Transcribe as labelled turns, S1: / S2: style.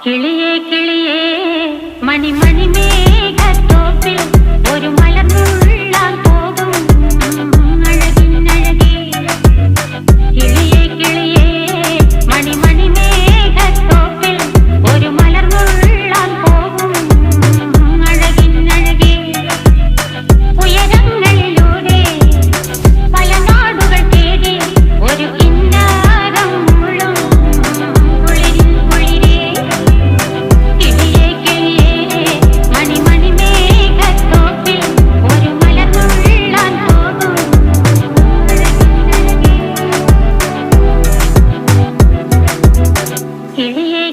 S1: കിളിയേ കിളിയേ മണിമണി മേഘത്തോപ്പിൽ ഒരു മലർന്നുള്ളാൻ പോകും അഴകിനഴകേ. കിളിയേ കിളിയേ മണിമണി മേഘത്തോപ്പിൽ ഒരു മലർന്നുള്ളാൻ പോകും അഴകിനഴകേ. ഉയരങ്ങളിലൂടെ പല നാടുകൾ തേടി ഒരു കിന്നാരം മുള്ളും കുളിരിൻ കുളിരേ. കിളിയേ കിളിയേ മണിമണി മേഘത്തോപ്പിൽ ഒരു മലർന്നുള്ളാൻ പോകും അഴകിനഴകേ. കിളിയേ